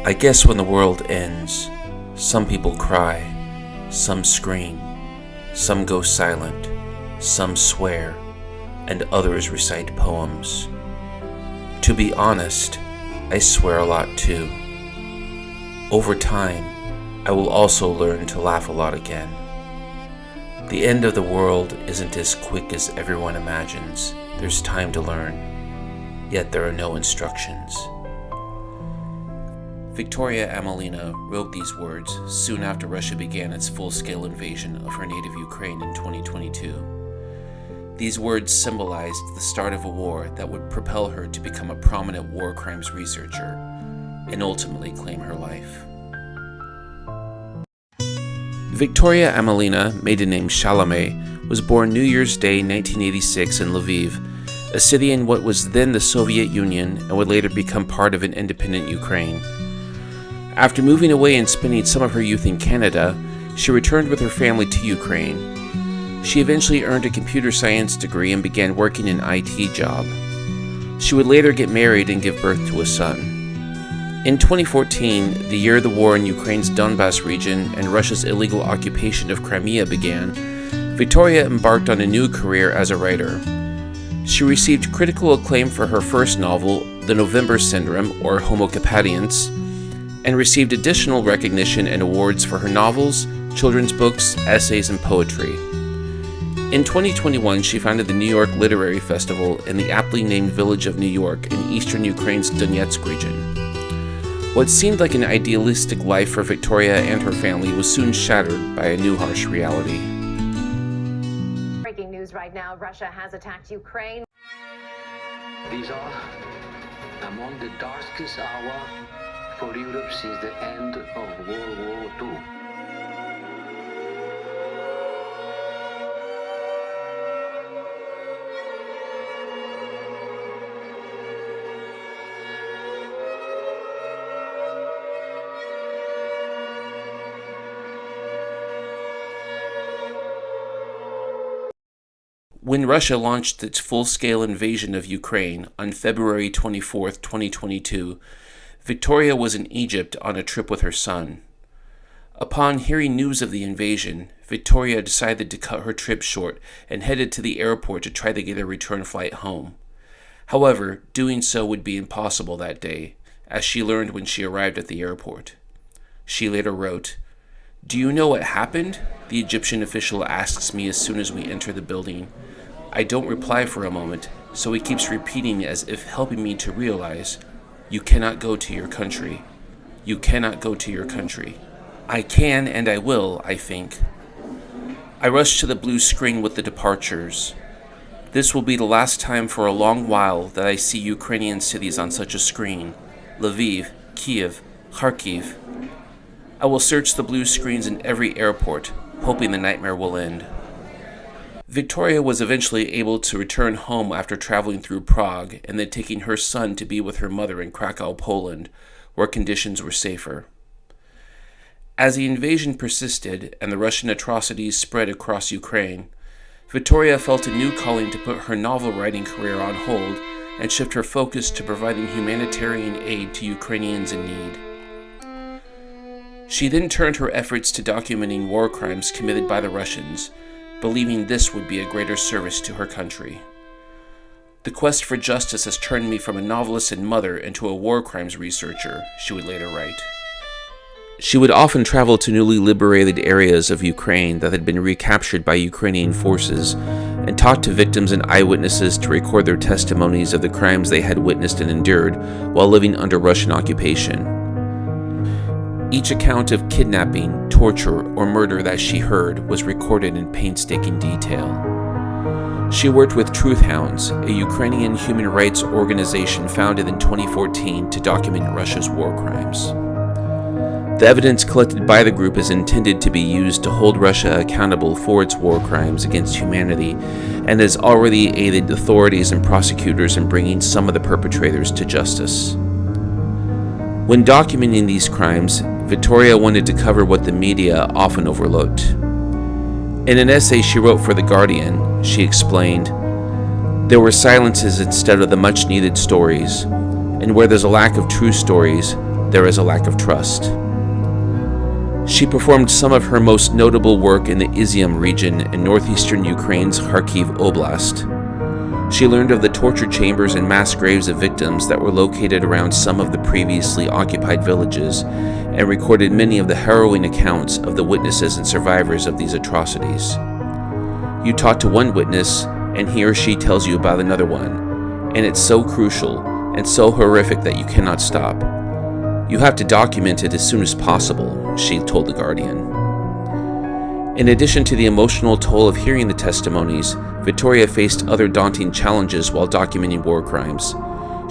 I guess when the world ends, some people cry, some scream, some go silent, some swear, and others recite poems. To be honest, I swear a lot too. Over time, I will also learn to laugh a lot again. The end of the world isn't as quick as everyone imagines. There's time to learn, yet there are no instructions. Victoria Amelina wrote these words soon after Russia began its full-scale invasion of her native Ukraine in 2022. These words symbolized the start of a war that would propel her to become a prominent war crimes researcher and ultimately claim her life. Victoria Amelina, maiden name Chalamet, was born New Year's Day 1986 in Lviv, a city in what was then the Soviet Union and would later become part of an independent Ukraine. After moving away and spending some of her youth in Canada, she returned with her family to Ukraine. She eventually earned a computer science degree and began working an IT job. She would later get married and give birth to a son. In 2014, the year the war in Ukraine's Donbas region and Russia's illegal occupation of Crimea began, Victoria embarked on a new career as a writer. She received critical acclaim for her first novel, The November Syndrome, or Homo Capadiens, and received additional recognition and awards for her novels, children's books, essays, and poetry. In 2021, she founded the New York Literary Festival in the aptly named village of New York in eastern Ukraine's Donetsk region. What seemed like an idealistic life for Victoria and her family was soon shattered by a new harsh reality. Breaking news right now, Russia has attacked Ukraine. These are among the darkest hours for Europe since the end of World War II. When Russia launched its full-scale invasion of Ukraine on February 24, 2022, Victoria was in Egypt on a trip with her son. Upon hearing news of the invasion, Victoria decided to cut her trip short and headed to the airport to try to get a return flight home. However, doing so would be impossible that day, as she learned when she arrived at the airport. She later wrote, "Do you know what happened?" the Egyptian official asks me as soon as we enter the building. I don't reply for a moment, so he keeps repeating as if helping me to realize, "You cannot go to your country. You cannot go to your country." I can and I will, I think. I rush to the blue screen with the departures. This will be the last time for a long while that I see Ukrainian cities on such a screen. Lviv, Kiev, Kharkiv. I will search the blue screens in every airport, hoping the nightmare will end. Victoria was eventually able to return home after traveling through Prague and then taking her son to be with her mother in Krakow, Poland, where conditions were safer. As the invasion persisted and the Russian atrocities spread across Ukraine, Victoria felt a new calling to put her novel writing career on hold and shift her focus to providing humanitarian aid to Ukrainians in need. She then turned her efforts to documenting war crimes committed by the Russians, believing this would be a greater service to her country. "The quest for justice has turned me from a novelist and mother into a war crimes researcher," she would later write. She would often travel to newly liberated areas of Ukraine that had been recaptured by Ukrainian forces and talk to victims and eyewitnesses to record their testimonies of the crimes they had witnessed and endured while living under Russian occupation. Each account of kidnapping, torture, or murder that she heard was recorded in painstaking detail. She worked with Truth Hounds, a Ukrainian human rights organization founded in 2014 to document Russia's war crimes. The evidence collected by the group is intended to be used to hold Russia accountable for its war crimes against humanity and has already aided authorities and prosecutors in bringing some of the perpetrators to justice. When documenting these crimes, Victoria wanted to cover what the media often overlooked. In an essay she wrote for The Guardian, she explained, "There were silences instead of the much-needed stories, and where there's a lack of true stories, there is a lack of trust. She performed some of her most notable work in the Izium region in northeastern Ukraine's Kharkiv Oblast. She learned of the torture chambers and mass graves of victims that were located around some of the previously occupied villages, and recorded many of the harrowing accounts of the witnesses and survivors of these atrocities. You talk to one witness, and he or she tells you about another one, and it's so crucial and so horrific that you cannot stop. You have to document it as soon as possible, she told The Guardian. In addition to the emotional toll of hearing the testimonies, Victoria faced other daunting challenges while documenting war crimes.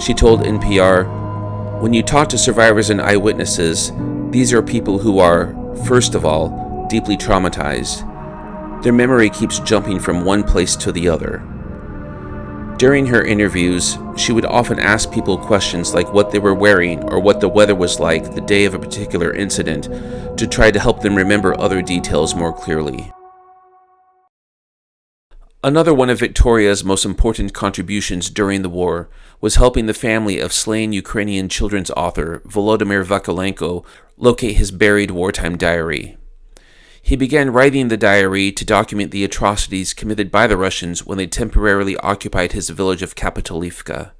She told NPR, "When you talk to survivors and eyewitnesses, these are people who are, first of all, deeply traumatized. Their memory keeps jumping from one place to the other." During her interviews, she would often ask people questions like what they were wearing or what the weather was like the day of a particular incident to try to help them remember other details more clearly. Another one of Victoria's most important contributions during the war was helping the family of slain Ukrainian children's author Volodymyr Vakulenko locate his buried wartime diary. He began writing the diary to document the atrocities committed by the Russians when they temporarily occupied his village of Kapitolivka.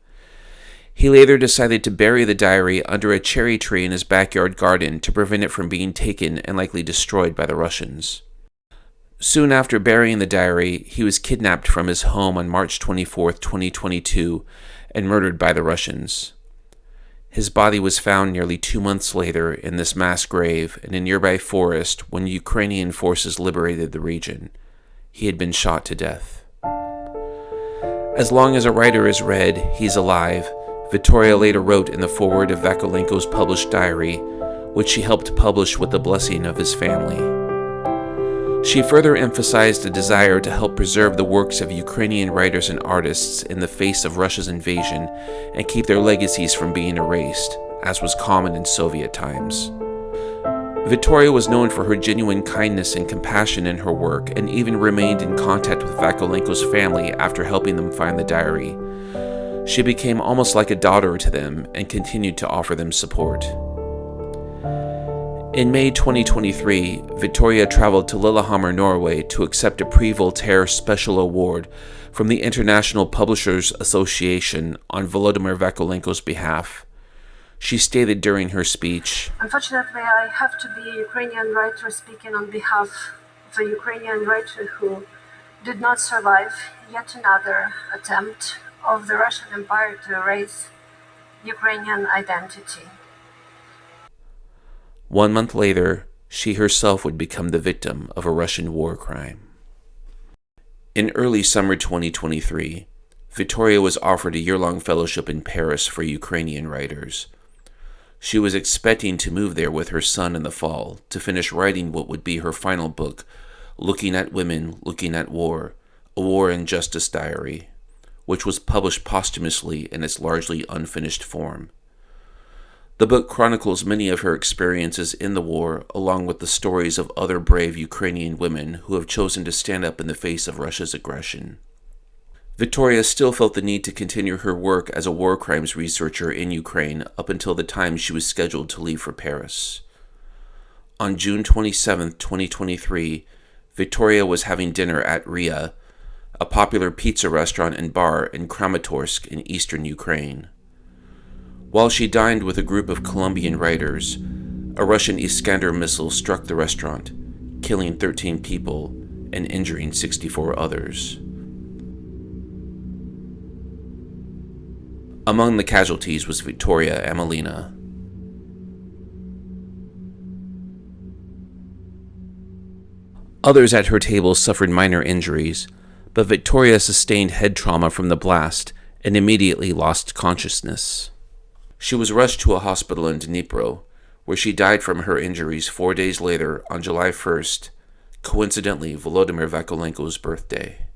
He later decided to bury the diary under a cherry tree in his backyard garden to prevent it from being taken and likely destroyed by the Russians. Soon after burying the diary, he was kidnapped from his home on March 24, 2022, and murdered by the Russians. His body was found nearly 2 months later in this mass grave in a nearby forest when Ukrainian forces liberated the region. He had been shot to death. As long as a writer is read, he's alive, Victoria later wrote in the foreword of Vakulenko's published diary, which she helped publish with the blessing of his family. She further emphasized a desire to help preserve the works of Ukrainian writers and artists in the face of Russia's invasion and keep their legacies from being erased, as was common in Soviet times. Victoria was known for her genuine kindness and compassion in her work and even remained in contact with Vakulenko's family after helping them find the diary. She became almost like a daughter to them and continued to offer them support. In May 2023, Victoria traveled to Lillehammer, Norway to accept a Prix Voltaire Special Award from the International Publishers Association on Volodymyr Vakulenko's behalf. She stated during her speech, "Unfortunately, I have to be a Ukrainian writer speaking on behalf of a Ukrainian writer who did not survive yet another attempt of the Russian Empire to erase Ukrainian identity." 1 month later, she herself would become the victim of a Russian war crime. In early summer 2023, Victoria was offered a year-long fellowship in Paris for Ukrainian writers. She was expecting to move there with her son in the fall to finish writing what would be her final book, Looking at Women, Looking at War, A War and Justice Diary, which was published posthumously in its largely unfinished form. The book chronicles many of her experiences in the war, along with the stories of other brave Ukrainian women who have chosen to stand up in the face of Russia's aggression. Victoria still felt the need to continue her work as a war crimes researcher in Ukraine up until the time she was scheduled to leave for Paris. On June 27, 2023, Victoria was having dinner at Ria, a popular pizza restaurant and bar in Kramatorsk in eastern Ukraine. While she dined with a group of Colombian writers, a Russian Iskander missile struck the restaurant, killing 13 people and injuring 64 others. Among the casualties was Victoria Amelina. Others at her table suffered minor injuries, but Victoria sustained head trauma from the blast and immediately lost consciousness. She was rushed to a hospital in Dnipro, where she died from her injuries 4 days later on July 1st, coincidentally Volodymyr Vakulenko's birthday.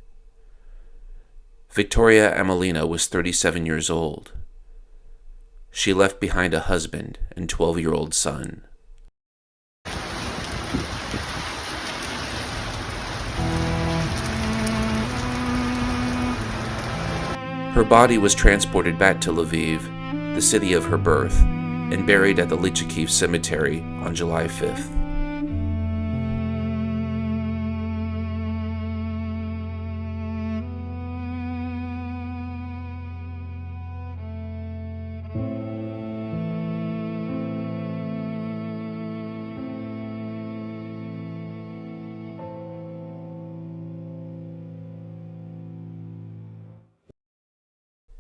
Victoria Amelina was 37 years old. She left behind a husband and 12-year-old son. Her body was transported back to Lviv, the city of her birth, and buried at the Lychakiv Cemetery on July 5th.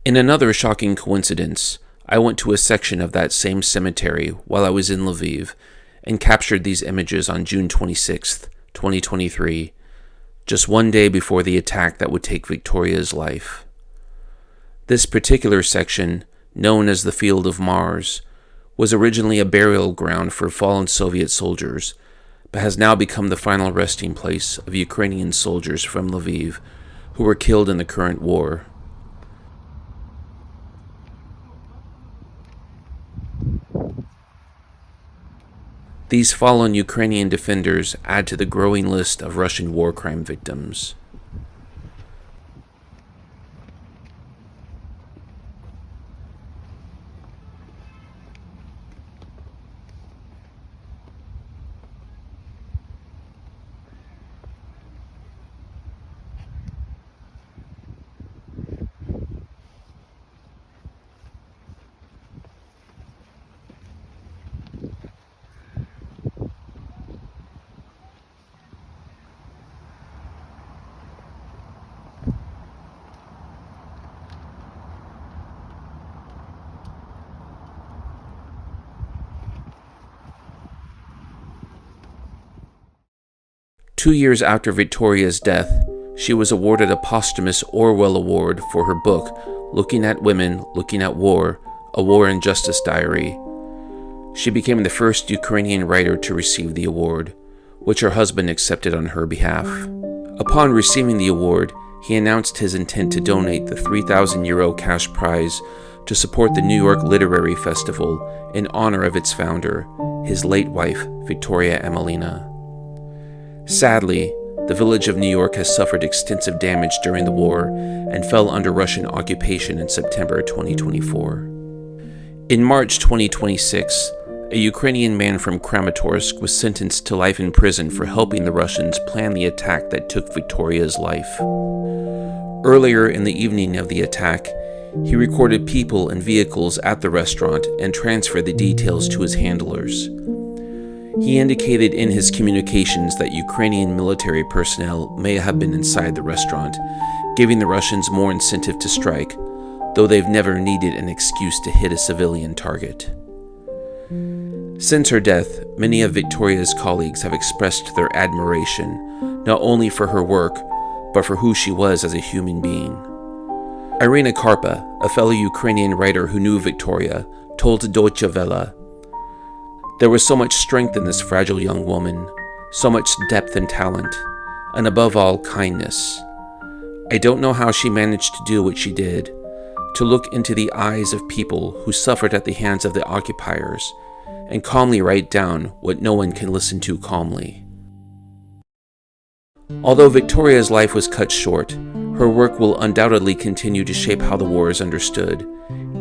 In another shocking coincidence, I went to a section of that same cemetery while I was in Lviv and captured these images on June 26, 2023, just one day before the attack that would take Victoria's life. This particular section, known as the Field of Mars, was originally a burial ground for fallen Soviet soldiers, but has now become the final resting place of Ukrainian soldiers from Lviv who were killed in the current war. These fallen Ukrainian defenders add to the growing list of Russian war crime victims. Two years after Victoria's death, she was awarded a posthumous Orwell Award for her book, Looking at Women, Looking at War, A War and Justice Diary. She became the first Ukrainian writer to receive the award, which her husband accepted on her behalf. Upon receiving the award, he announced his intent to donate the €3,000 cash prize to support the New York Literary Festival in honor of its founder, his late wife, Victoria Amelina. Sadly, the village of New York has suffered extensive damage during the war and fell under Russian occupation in September 2024. In March 2026, a Ukrainian man from Kramatorsk was sentenced to life in prison for helping the Russians plan the attack that took Victoria's life. Earlier in the evening of the attack, he recorded people and vehicles at the restaurant and transferred the details to his handlers. He indicated in his communications that Ukrainian military personnel may have been inside the restaurant, giving the Russians more incentive to strike, though they've never needed an excuse to hit a civilian target. Since her death, many of Victoria's colleagues have expressed their admiration, not only for her work, but for who she was as a human being. Irina Karpa, a fellow Ukrainian writer who knew Victoria, told Deutsche Welle, "There was so much strength in this fragile young woman, so much depth and talent, and above all, kindness. I don't know how she managed to do what she did, to look into the eyes of people who suffered at the hands of the occupiers, and calmly write down what no one can listen to calmly." Although Victoria's life was cut short, her work will undoubtedly continue to shape how the war is understood,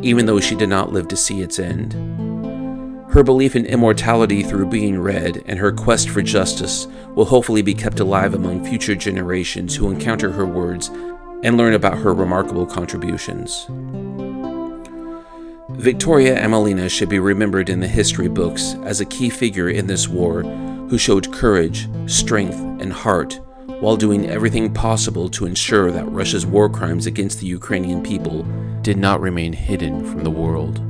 even though she did not live to see its end. Her belief in immortality through being read and her quest for justice will hopefully be kept alive among future generations who encounter her words and learn about her remarkable contributions. Victoria Amelina should be remembered in the history books as a key figure in this war who showed courage, strength, and heart while doing everything possible to ensure that Russia's war crimes against the Ukrainian people did not remain hidden from the world.